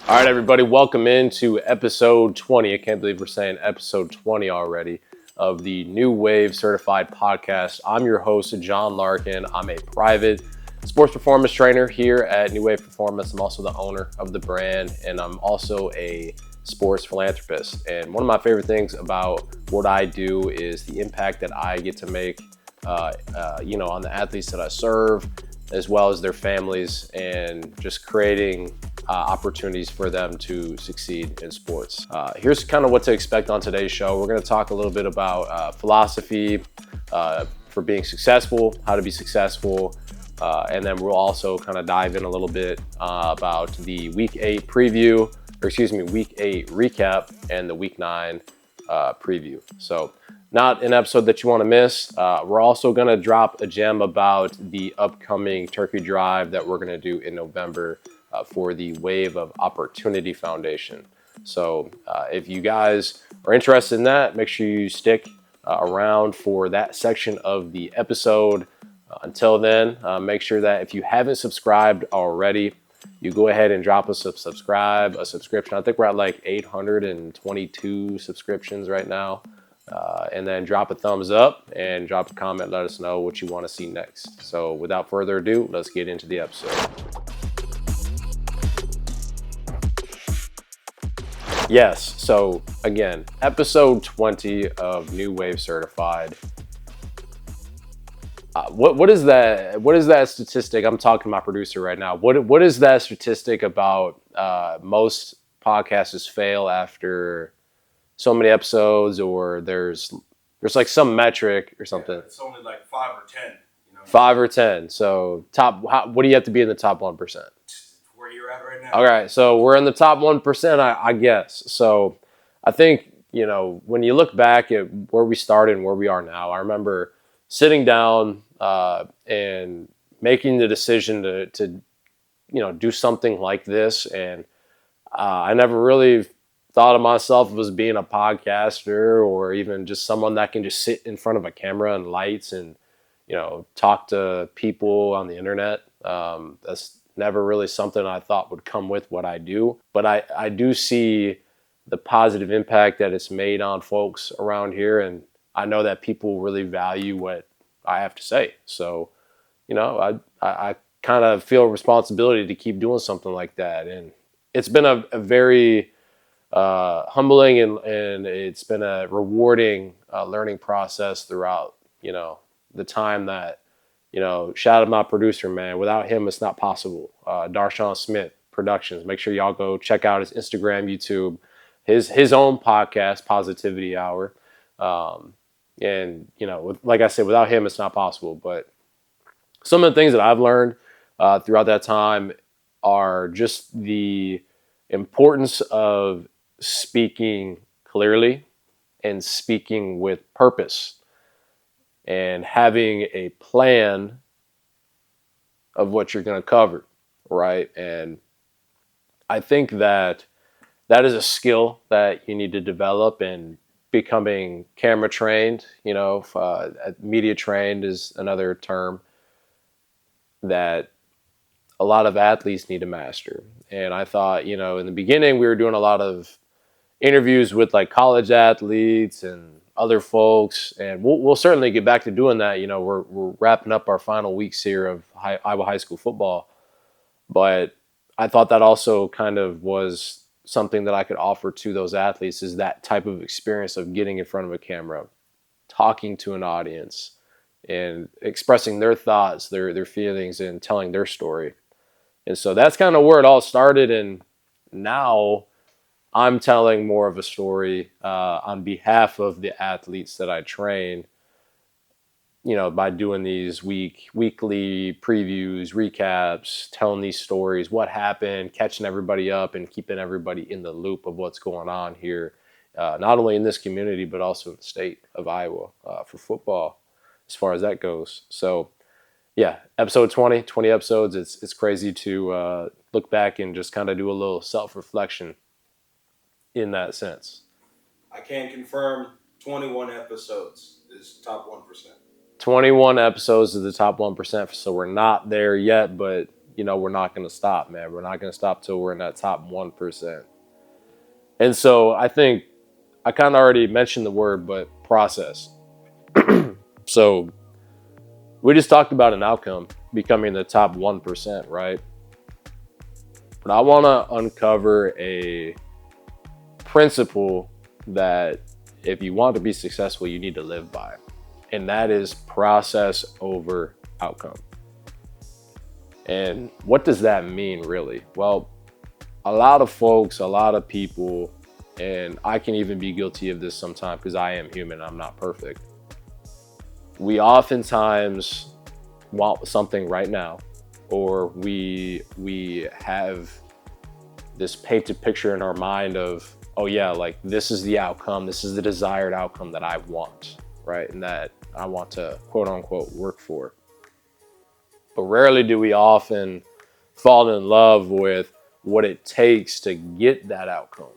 All right, everybody, welcome into episode 20. I can't believe we're saying episode 20 already of the New Wave Certified Podcast. I'm your host, John Larkin. I'm a private sports performance trainer here at New Wave Performance. I'm also the owner of the brand, and I'm also a sports philanthropist. And one of my favorite things about what I do is the impact that I get to make, on the athletes that I serve, as well as their families, and just creating opportunities for them to succeed in sports. Here's kind of what to expect on today's show. We're going to talk a little bit about philosophy for being successful, how to be successful, and then we'll also kind of dive in a little bit about the Week 8 preview, Week 8 recap, and the Week 9 preview. So not an episode that you want to miss. We're also going to drop a gem about the upcoming turkey drive that we're going to do in November for the Wave of Opportunity Foundation. So if you guys are interested in that, make sure you stick around for that section of the episode. Until then, make sure that if you haven't subscribed already, you go ahead and drop us a subscription. I think we're at like 822 subscriptions right now. And then drop a thumbs up and drop a comment. Let us know what you want to see next. So without further ado, let's get into the episode. Yes, so again, episode 20 of New Wave Certified. What is that? What is that statistic? I'm talking to my producer right now. What is that statistic about most podcasts fail after so many episodes, or there's like some metric or something? Yeah, it's only like 5 or 10. 5 or 10. So what do you have to be in the top 1%? Where you're at right now. All right, so we're in the top 1%, I guess. So I think, when you look back at where we started and where we are now, I remember sitting down and making the decision to do something like this. And I never really thought of myself as being a podcaster or even just someone that can just sit in front of a camera and lights and, talk to people on the internet. That's never really something I thought would come with what I do. But I do see the positive impact that it's made on folks around here. And I know that people really value what I have to say. So, I kind of feel a responsibility to keep doing something like that. And it's been a very humbling and it's been a rewarding learning process throughout, the time that, shout out my producer, man. Without him, it's not possible. Darshawn Smith Productions. Make sure y'all go check out his Instagram, YouTube, his own podcast, Positivity Hour. And, like I said, without him, it's not possible. But some of the things that I've learned throughout that time are just the importance of speaking clearly and speaking with purpose and having a plan of what you're going to cover, right? And I think that is a skill that you need to develop, and becoming camera trained, media trained is another term that a lot of athletes need to master. And I thought, in the beginning, we were doing a lot of interviews with like college athletes and other folks, and we'll certainly get back to doing that. We're wrapping up our final weeks here of Iowa high school football, but I thought that also kind of was something that I could offer to those athletes, is that type of experience of getting in front of a camera, talking to an audience, and expressing their thoughts, their feelings, and telling their story. And so that's kind of where it all started. And now I'm telling more of a story on behalf of the athletes that I train, by doing these weekly previews, recaps, telling these stories, what happened, catching everybody up and keeping everybody in the loop of what's going on here, not only in this community, but also in the state of Iowa for football, as far as that goes. So yeah, episode 20 episodes. It's crazy to look back and just kind of do a little self-reflection in that sense. I can confirm 21 episodes is top 1%. 21 episodes of the top 1%. So we're not there yet, but we're not going to stop, man. We're not going to stop till we're in that top 1%. And so I think I kind of already mentioned the word, but process. So we just talked about an outcome becoming the top 1%, right? But I want to uncover a principle that if you want to be successful, you need to live by. And that is process over outcome. And what does that mean, really? Well, a lot of folks, a lot of people, and I can even be guilty of this sometimes because I am human, I'm not perfect. We oftentimes want something right now, or we have this painted picture in our mind of, oh yeah, like this is the outcome, this is the desired outcome that I want, right? And that I want to quote unquote work for. But rarely do we often fall in love with what it takes to get that outcome.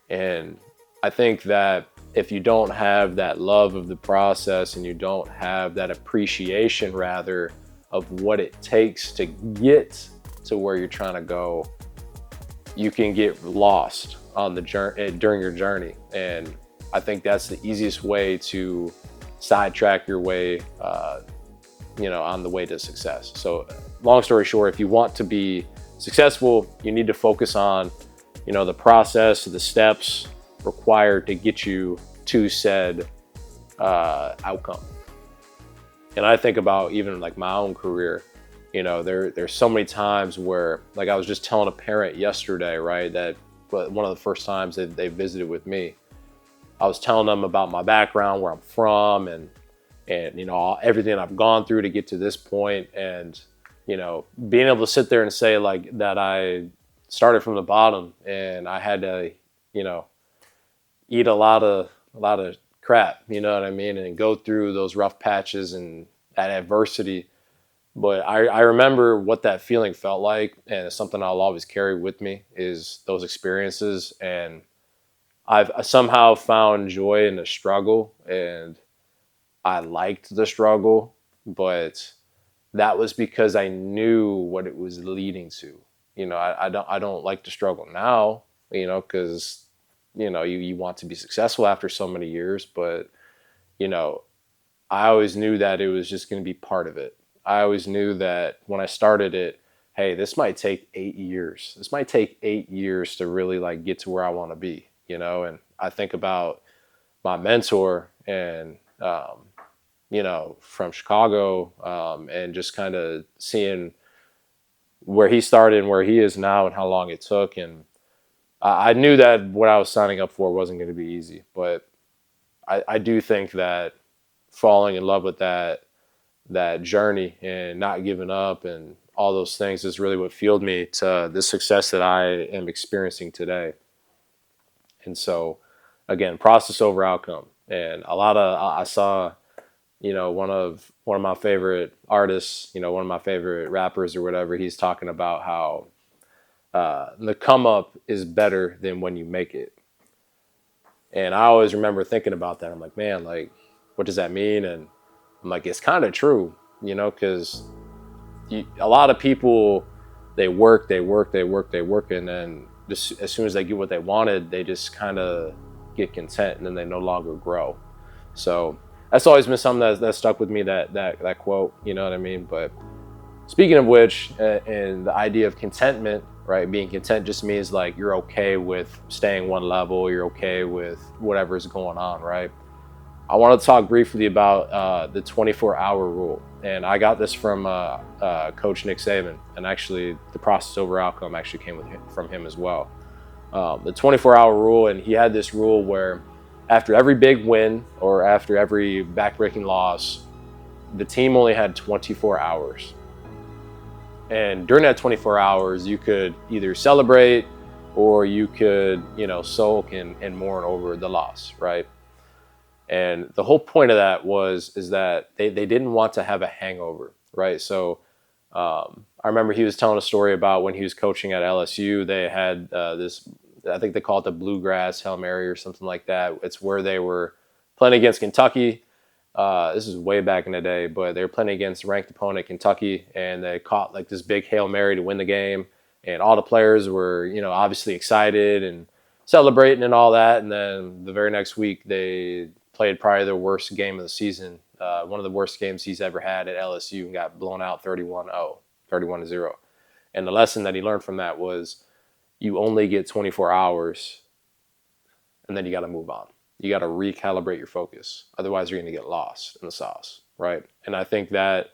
And I think that if you don't have that love of the process and you don't have that appreciation, rather, of what it takes to get to where you're trying to go, you can get lost on the journey during your journey. And I think that's the easiest way to sidetrack your way, on the way to success. So long story short, if you want to be successful, you need to focus on, the process, the steps required to get you to said outcome. And I think about even like my own career, there's so many times where, like I was just telling a parent yesterday, right, that one of the first times that they visited with me, I was telling them about my background, where I'm from, and everything I've gone through to get to this point, and being able to sit there and say like that I started from the bottom and I had to eat a lot of crap, you know what I mean, and go through those rough patches and that adversity. But I remember what that feeling felt like, and it's something I'll always carry with me, is those experiences. And I've somehow found joy in the struggle, and I liked the struggle, but that was because I knew what it was leading to. I don't like the struggle now, because you want to be successful after so many years, but I always knew that it was just going to be part of it. I always knew that when I started it, hey, this might take 8 years. This might take 8 years to really like get to where I want to be, and I think about my mentor and, from Chicago, and just kind of seeing where he started and where he is now and how long it took. And I knew that what I was signing up for wasn't going to be easy, but I do think that falling in love with that journey and not giving up and all those things is really what fueled me to the success that I am experiencing today. And so, again, process over outcome. And I saw, one of my favorite artists, one of my favorite rappers or whatever, he's talking about how the come up is better than when you make it. And I always remember thinking about that. I'm like, man, like, what does that mean? And I'm like, it's kind of true, because a lot of people, they work, and then just as soon as they get what they wanted, they just kind of get content, and then they no longer grow. So that's always been something that stuck with me, that quote, you know what I mean? But speaking of which, and the idea of contentment, right? Being content just means like you're okay with staying one level, you're okay with whatever's going on, right? I want to talk briefly about the 24-hour rule. And I got this from Coach Nick Saban. And actually, the process over outcome actually came from him as well. The 24-hour rule, and he had this rule where after every big win or after every backbreaking loss, the team only had 24 hours. And during that 24 hours, you could either celebrate or you could, sulk and mourn over the loss, right? And the whole point of that is that they didn't want to have a hangover, right? So I remember he was telling a story about when he was coaching at LSU, they had this, I think they call it the Bluegrass Hail Mary or something like that. It's where they were playing against Kentucky, This is way back in the day, but they were playing against ranked opponent Kentucky, and they caught like this big Hail Mary to win the game. And all the players were, obviously excited and celebrating and all that. And then the very next week, they played probably the worst game of the season, one of the worst games he's ever had at LSU, and got blown out 31-0, 31-0. And the lesson that he learned from that was you only get 24 hours, and then you got to move on. You got to recalibrate your focus. Otherwise, you're going to get lost in the sauce, right? And I think that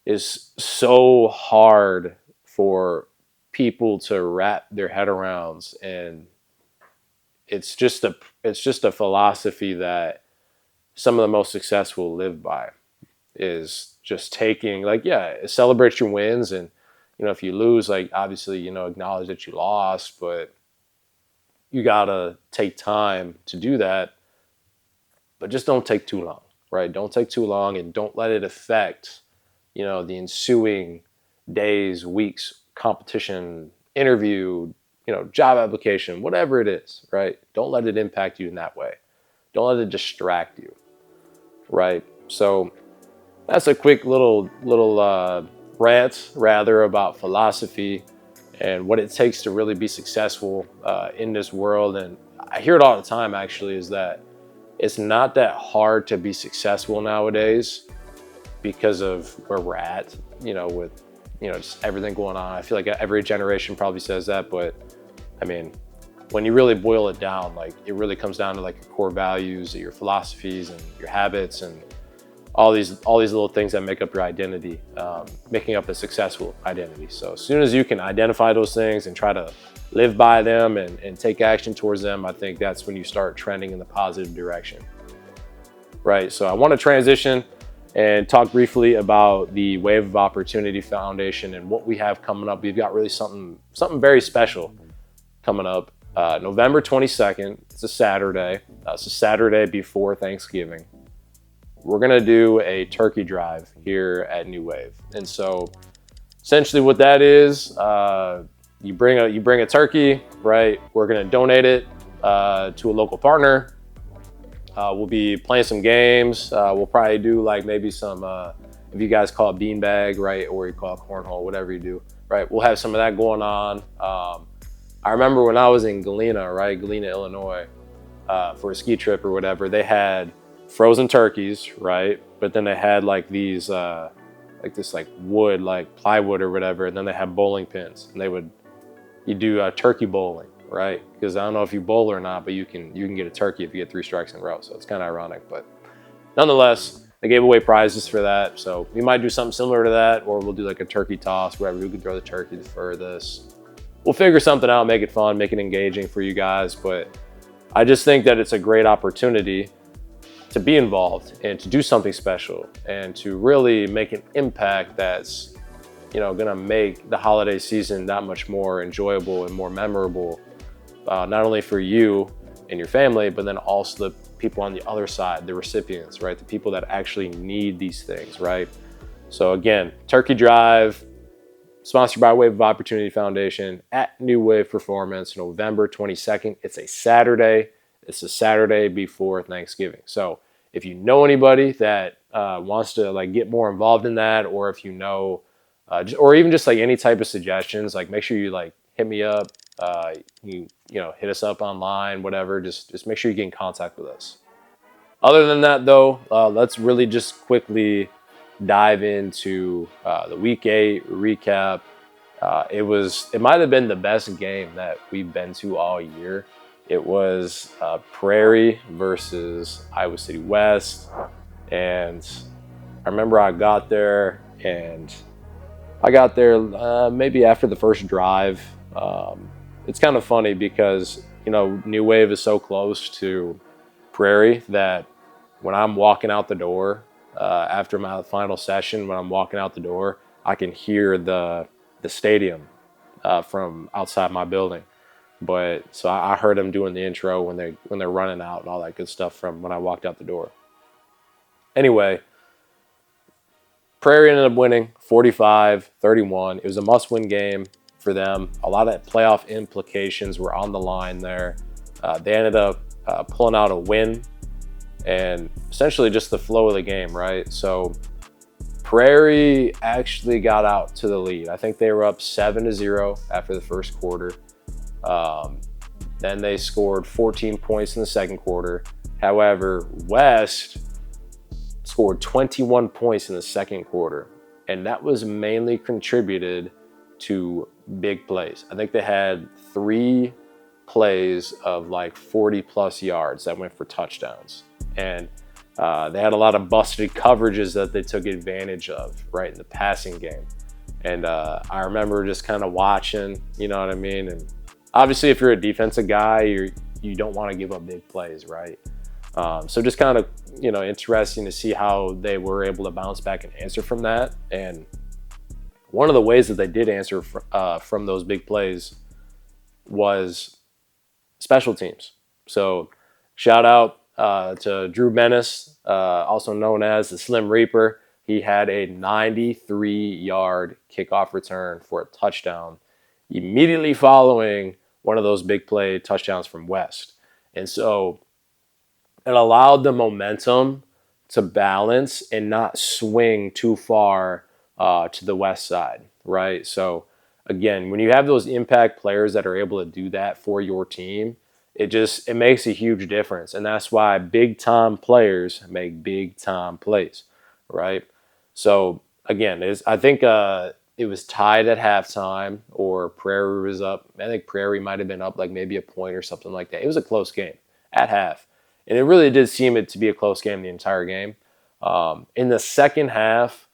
is so hard for people to wrap their head around, and it's just a philosophy that some of the most successful live by, is just taking, like, yeah, celebrate your wins, and if you lose, like, obviously, acknowledge that you lost, but you gotta take time to do that, but just don't take too long, right? Don't take too long, and don't let it affect, the ensuing days, weeks, competition, interview, job application, whatever it is, right? Don't let it impact you in that way. Don't let it distract you, right? So that's a quick little rant, rather, about philosophy and what it takes to really be successful in this world. And I hear it all the time, actually, is that it's not that hard to be successful nowadays because of where we're at, with, just everything going on. I feel like every generation probably says that, but I mean, when you really boil it down, like, it really comes down to like your core values, your philosophies, and your habits, and all these little things that make up your identity, making up a successful identity. So as soon as you can identify those things and try to live by them and take action towards them, I think that's when you start trending in the positive direction, right? So I want to transition and talk briefly about the Wave of Opportunity Foundation and what we have coming up. We've got really something very special coming up. November 22nd, it's a Saturday. It's a Saturday before Thanksgiving. We're gonna do a turkey drive here at New Wave. And so essentially what that is, you bring a turkey, right? We're gonna donate it to a local partner. We'll be playing some games. We'll probably do like maybe some, if you guys call it beanbag, right? Or you call it cornhole, whatever you do, right? We'll have some of that going on. I remember when I was in Galena, Illinois, for a ski trip or whatever, they had frozen turkeys, right? But then they had like these, like this like wood, like plywood or whatever, and then they had bowling pins, and you do turkey bowling, right? Because I don't know if you bowl or not, but you can get a turkey if you get 3 strikes in a row. So it's kind of ironic, but nonetheless, they gave away prizes for that. So we might do something similar to that, or we'll do like a turkey toss, wherever who can throw the turkey the furthest. We'll figure something out, make it fun, make it engaging for you guys. But I just think that it's a great opportunity to be involved and to do something special and to really make an impact that's, gonna make the holiday season that much more enjoyable and more memorable, not only for you and your family, but then also the people on the other side, the recipients, right? The people that actually need these things, right? So again, Turkey Drive, sponsored by Wave of Opportunity Foundation at New Wave Performance, November 22nd. It's a Saturday. It's the Saturday before Thanksgiving. So if you know anybody that wants to like get more involved in that, or if or even just like any type of suggestions, like make sure you like hit me up. Hit us up online, whatever. Just make sure you get in contact with us. Other than that, though, let's really just quickly dive into the Week 8 recap. It might have been the best game that we've been to all year. It was Prairie versus Iowa City West, and I remember I got there maybe after the first drive. It's kind of funny because New Wave is so close to Prairie that when I'm walking out the door after my final session, when I'm walking out the door, I can hear the stadium from outside my building. But so I heard them doing the intro when they're running out and all that good stuff from when I walked out the door. Anyway, Prairie ended up winning 45-31. It was a must-win game for them. A lot of playoff implications were on the line there. They ended up pulling out a win and essentially just the flow of the game, right? So Prairie actually got out to the lead. I think they were up 7-0 after the first quarter. Um, then they scored 14 points in the second quarter. However, West scored 21 points in the second quarter, and that was mainly contributed to big plays. I think they had 3 plays of like 40 plus yards that went for touchdowns, and they had a lot of busted coverages that they took advantage of right in the passing game. And I remember just kind of watching, you know what I mean? And obviously if you're a defensive guy, you don't want to give up big plays, right? So just kind of, interesting to see how they were able to bounce back and answer from that. And one of the ways that they did answer from those big plays was special teams. So shout out to Drew Menace, also known as the Slim Reaper. He had a 93-yard kickoff return for a touchdown immediately following one of those big play touchdowns from West. And so it allowed the momentum to balance and not swing too far to the West side, right? So again, when you have those impact players that are able to do that for your team, it makes a huge difference. And that's why big time players make big time plays, right? So again, I think it was tied at halftime, or Prairie was up. I think Prairie might have been up like maybe a point or something like that. It was a close game at half. And it really did seem it to be a close game the entire game. In the second half,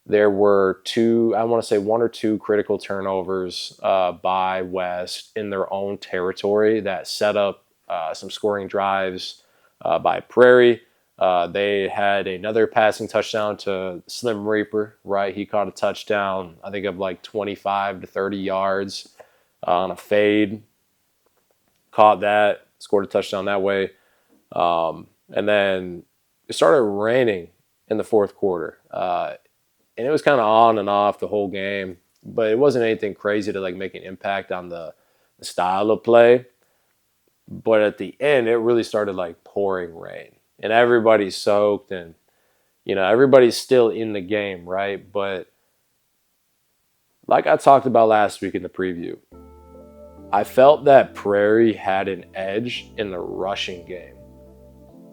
there were one or two critical turnovers by West in their own territory that set up some scoring drives by Prairie. They had another passing touchdown to Slim Reaper, right? He caught a touchdown, I think, of like 25 to 30 yards on a fade. Caught that, scored a touchdown that way. And then it started raining in the fourth quarter. And it was kind of on and off the whole game, but it wasn't anything crazy to like make an impact on the style of play. But at the end, it really started like pouring rain, and everybody's soaked, and everybody's still in the game, right? But like I talked about last week in the preview, I felt that Prairie had an edge in the rushing game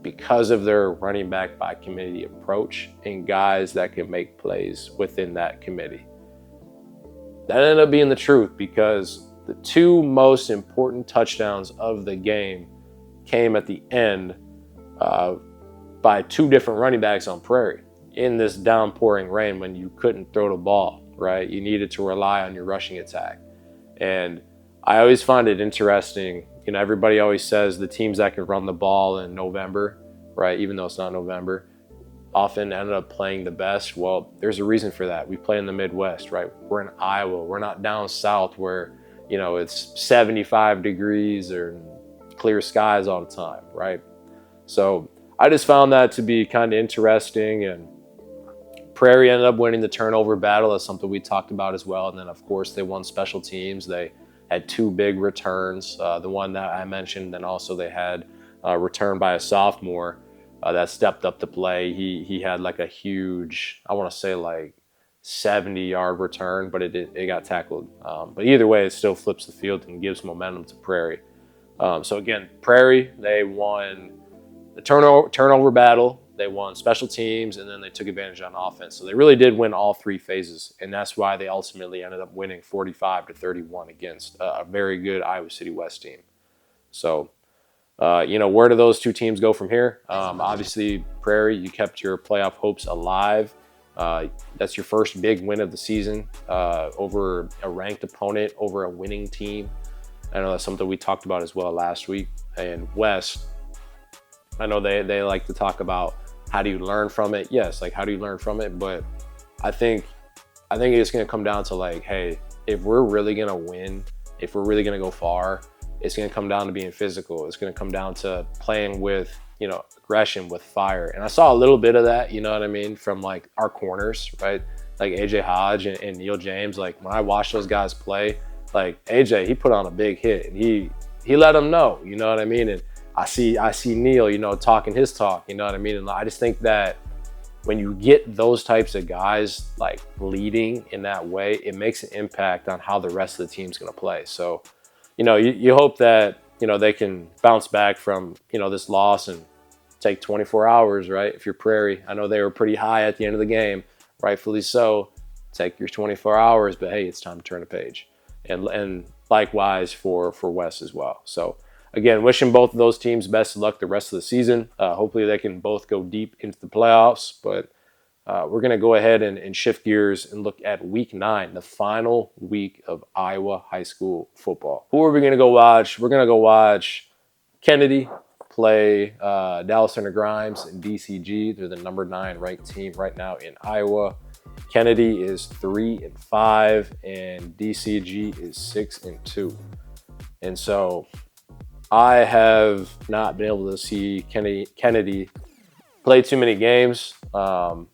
because of their running back by committee approach and guys that can make plays within that committee. That ended up being the truth, because the 2 most important touchdowns of the game came at the end by 2 different running backs on Prairie in this downpouring rain when you couldn't throw the ball, right? You needed to rely on your rushing attack. And I always find it interesting. Everybody always says the teams that can run the ball in November, right, even though it's not November, often ended up playing the best. Well, there's a reason for that. We play in the Midwest, right? We're in Iowa. We're not down south where, it's 75 degrees or clear skies all the time, right? So I just found that to be kind of interesting. And Prairie ended up winning the turnover battle. That's something we talked about as well. And then, of course, they won special teams. They had 2 big returns, the one that I mentioned, and also they had a return by a sophomore that stepped up to play. He had like a huge, I want to say like 70-yard return, but it got tackled. But either way, it still flips the field and gives momentum to Prairie. So again, Prairie, they won the turnover battle, they won special teams, and then they took advantage on offense. So they really did win all 3 phases, and that's why they ultimately ended up winning 45-31 against a very good Iowa City West team. So, where do those 2 teams go from here? Obviously, Prairie, you kept your playoff hopes alive. That's your first big win of the season over a ranked opponent, over a winning team. I know that's something we talked about as well last week. And West, I know they like to talk about how do you learn from it. Yes, like how do you learn from it? But I think it's going to come down to like, hey, if we're really going to win, if we're really going to go far, it's going to come down to being physical. It's going to come down to playing with, aggression, with fire. And I saw a little bit of that, you know what I mean, from like our corners, right? Like AJ Hodge and Neil James. Like when I watched those guys play, like AJ, he put on a big hit and he let them know, you know what I mean? And I see Neil, talking his talk. You know what I mean? And I just think that when you get those types of guys like leading in that way, it makes an impact on how the rest of the team's going to play. So, you hope that they can bounce back from this loss and take 24 hours, right? If you're Prairie, I know they were pretty high at the end of the game, rightfully so. Take your 24 hours, but hey, it's time to turn a page, and likewise for West as well. So again, wishing both of those teams best of luck the rest of the season. Hopefully they can both go deep into the playoffs, but we're going to go ahead and shift gears and look at week 9, the final week of Iowa high school football. Who are we going to go watch? We're going to go watch Kennedy play Dallas Center Grimes and DCG. They're the number 9 ranked team right now in Iowa. Kennedy is 3-5 and DCG is 6-2. And so I have not been able to see Kennedy play too many games. But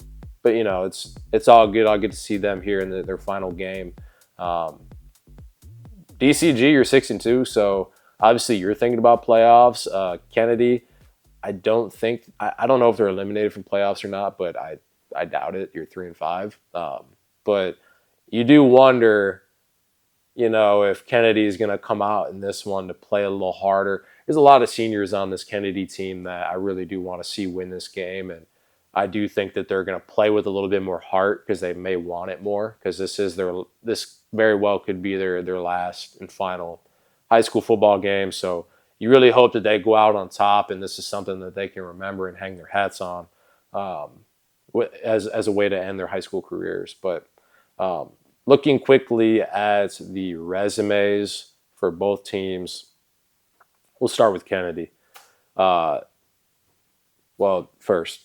it's all good. I'll get to see them here in their final game. DCG, you're 6-2, so obviously you're thinking about playoffs. Kennedy, I don't know if they're eliminated from playoffs or not, but I doubt it. You're 3-5. But you do wonder, if Kennedy is going to come out in this one to play a little harder. There's a lot of seniors on this Kennedy team that I really do want to see win this game. And I do think that they're going to play with a little bit more heart because they may want it more, because this very well could be their last and final high school football game. So you really hope that they go out on top, and this is something that they can remember and hang their hats on as a way to end their high school careers. But looking quickly at the resumes for both teams, we'll start with Kennedy. First,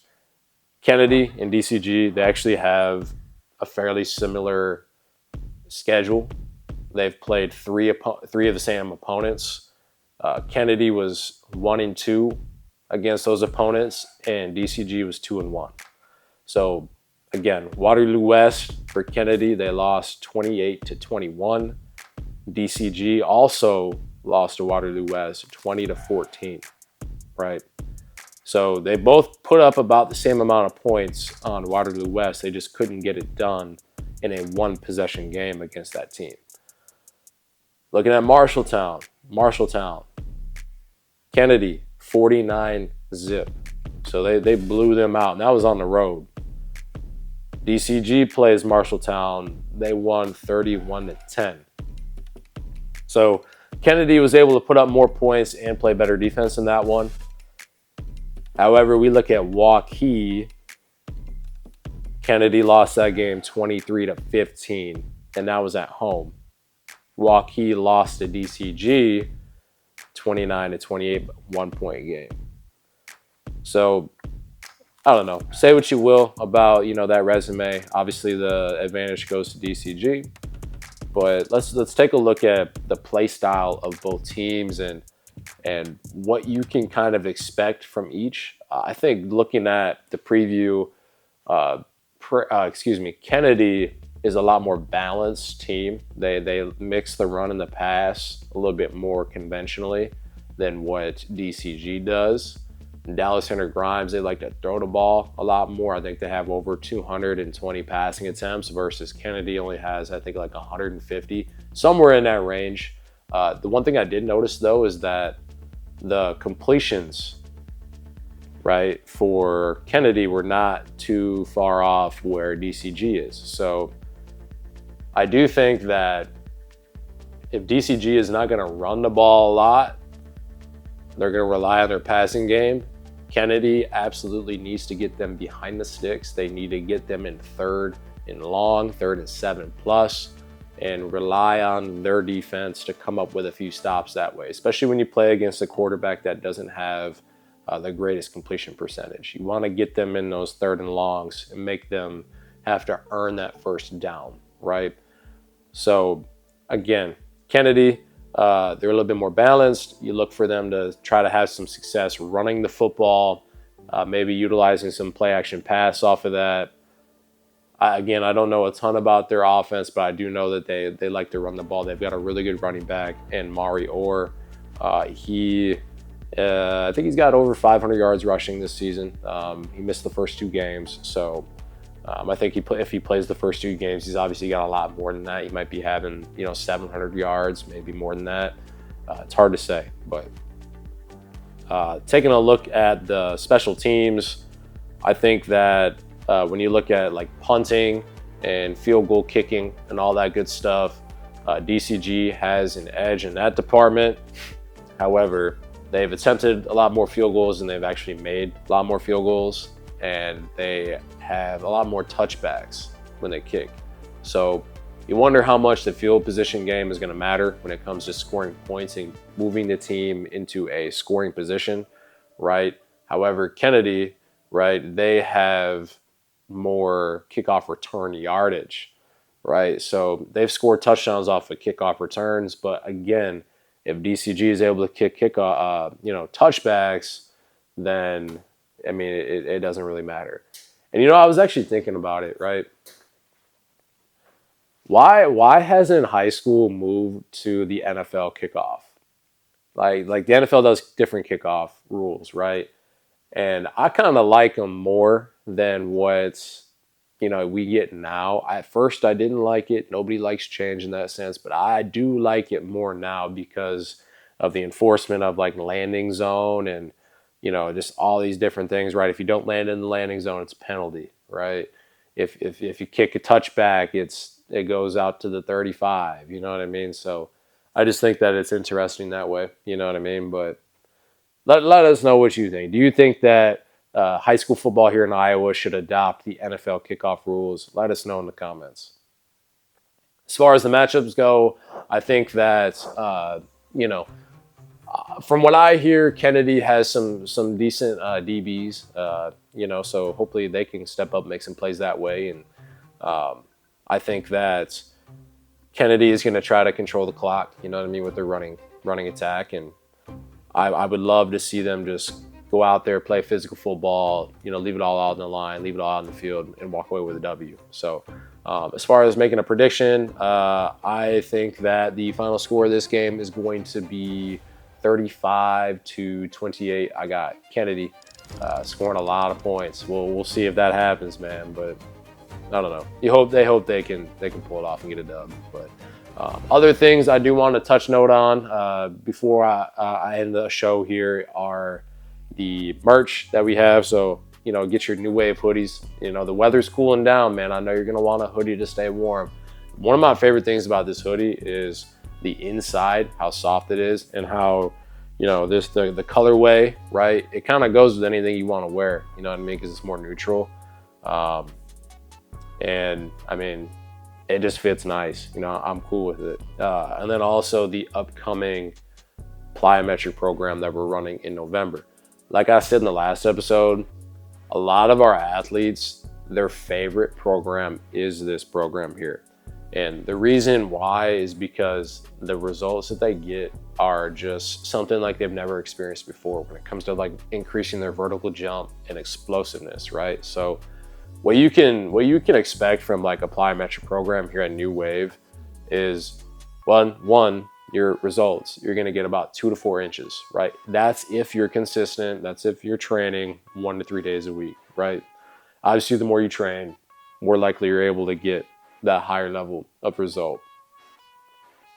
Kennedy and DCG, they actually have a fairly similar schedule. They've played three of the same opponents. Kennedy was 1-2 against those opponents, and DCG was 2-1. So again, Waterloo West for Kennedy, they lost 28-21. DCG also lost to Waterloo West 20-14, right? So they both put up about the same amount of points on Waterloo West. They just couldn't get it done in a one-possession game against that team. Looking at Marshalltown, Kennedy, 49-0. So they blew them out, and that was on the road. DCG plays Marshalltown. They won 31-10. So Kennedy was able to put up more points and play better defense in that one. However, we look at Waukee. Kennedy lost that game 23-15, and that was at home. Waukee lost to DCG 29-28, 1-point game. So I don't know. Say what you will about that resume. Obviously, the advantage goes to DCG, but let's take a look at the play style of both teams and what you can kind of expect from each. I think looking at the preview, Kennedy is a lot more balanced team. They mix the run and the pass a little bit more conventionally than what DCG does. In Dallas Center Grimes, they like to throw the ball a lot more. I think they have over 220 passing attempts versus Kennedy only has, I think, like 150, somewhere in that range. The one thing I did notice, though, is that the completions, right, for Kennedy were not too far off where DCG is. So I do think that if DCG is not going to run the ball a lot, they're going to rely on their passing game. Kennedy absolutely needs to get them behind the sticks. They need to get them in 3rd and long, 3rd and 7+, and rely on their defense to come up with a few stops that way, especially when you play against a quarterback that doesn't have the greatest completion percentage. You want to get them in those 3rd and longs and make them have to earn that first down, right? So again, Kennedy, they're a little bit more balanced. You look for them to try to have some success running the football, maybe utilizing some play action pass off of that. I don't know a ton about their offense, but I do know that they like to run the ball. They've got a really good running back in Mari Orr. He I think he's got over 500 yards rushing this season. He missed the first 2 games, so I think if he plays the first 2 games, he's obviously got a lot more than that. He might be having 700 yards, maybe more than that. It's hard to say, but taking a look at the special teams, I think that when you look at like punting and field goal kicking and all that good stuff, DCG has an edge in that department. However, they've attempted a lot more field goals than they've actually made a lot more field goals, and they have a lot more touchbacks when they kick. So you wonder how much the field position game is going to matter when it comes to scoring points and moving the team into a scoring position, right? However, Kennedy, right, they have more kickoff return yardage, right? So they've scored touchdowns off of kickoff returns, but again, if DCG is able to kick touchbacks, then I mean it doesn't really matter. And I was actually thinking about it, right? Why hasn't high school moved to the NFL kickoff? Like the NFL does different kickoff rules, right? And I kind of like them more than what we get now. At first, I didn't like it. Nobody likes change in that sense, but I do like it more now because of the enforcement of like landing zone and just all these different things, right? If you don't land in the landing zone, it's a penalty, right? If you kick a touchback, it goes out to the 35. You know what I mean? So I just think that it's interesting that way. You know what I mean? But let us know what you think. Do you think that high school football here in Iowa should adopt the NFL kickoff rules? Let us know in the comments. As far as the matchups go, I think that, from what I hear, Kennedy has some decent DBs, so hopefully they can step up, make some plays that way. And I think that Kennedy is going to try to control the clock, you know what I mean, with their running attack. And I would love to see them just go out there, play physical football, leave it all out on the line, leave it all out in the field, and walk away with a W. So as far as making a prediction, I think that the final score of this game is going to be 35-28. I got Kennedy scoring a lot of points. We'll see if that happens, man. But I don't know. They hope they can pull it off and get a dub. But other things I do want to touch note on before I end the show here are the merch that we have. So get your New Wave hoodies. The weather's cooling down, man. I know you're gonna want a hoodie to stay warm. One of my favorite things about this hoodie is the inside, how soft it is, and how the colorway, right? It kind of goes with anything you want to wear. You know what I mean? Because it's more neutral, and I mean it just fits nice. I'm cool with it. And then also the upcoming plyometric program that we're running in November. Like I said in the last episode, a lot of our athletes, their favorite program is this program here. And the reason why is because the results that they get are just something like they've never experienced before when it comes to like increasing their vertical jump and explosiveness, right? So what you can expect from like a plyometric program here at New Wave is one, your results. You're going to get about 2 to 4 inches, right? That's if you're consistent. That's if you're training 1 to 3 days a week, right? Obviously, the more you train, more likely you're able to get that higher level of result.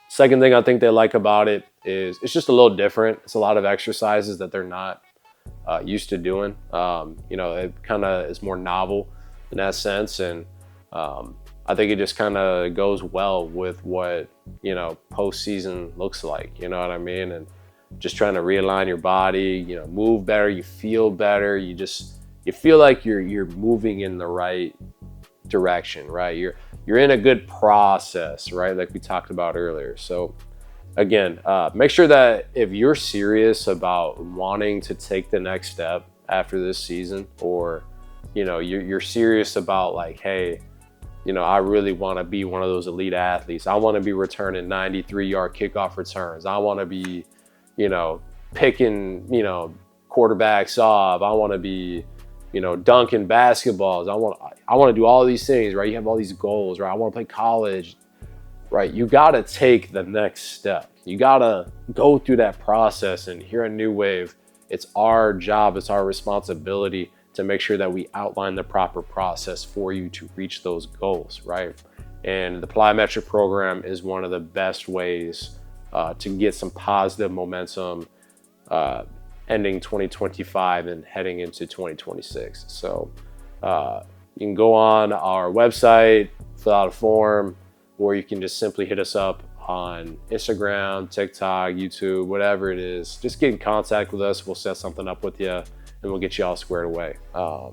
Second thing I think they like about it is it's just a little different. It's a lot of exercises that they're not used to doing. It kind of is more novel in that sense. And I think it just kind of goes well with what, postseason looks like, you know what I mean? And just trying to realign your body, move better, you feel better. You feel like you're moving in the right direction, right? You're in a good process, right? Like we talked about earlier. So again, make sure that if you're serious about wanting to take the next step after this season, or, you're serious about like, hey, I really want to be one of those elite athletes. I want to be returning 93-yard kickoff returns. I want to be, picking, quarterbacks off. I want to be, dunking basketballs. I want to do all these things, right? You have all these goals, right? I want to play college, right? You got to take the next step. You got to go through that process. And here at New Wave, it's our job, it's our responsibility to make sure that we outline the proper process for you to reach those goals, right? And the plyometric program is one of the best ways to get some positive momentum ending 2025 and heading into 2026. So you can go on our website, fill out a form, or you can just simply hit us up on Instagram, TikTok, YouTube, whatever it is. Just get in contact with us. We'll set something up with you and we'll get you all squared away. But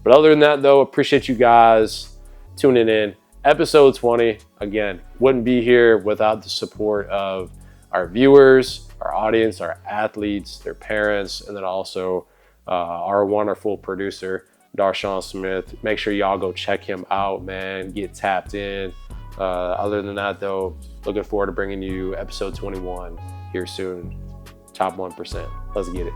other than that, though, appreciate you guys tuning in. Episode 20, again, wouldn't be here without the support of our viewers, our audience, our athletes, their parents, and then also our wonderful producer, Darshawn Smith. Make sure y'all go check him out, man. Get tapped in. Other than that, though, looking forward to bringing you episode 21 here soon. Top 1%. Let's get it.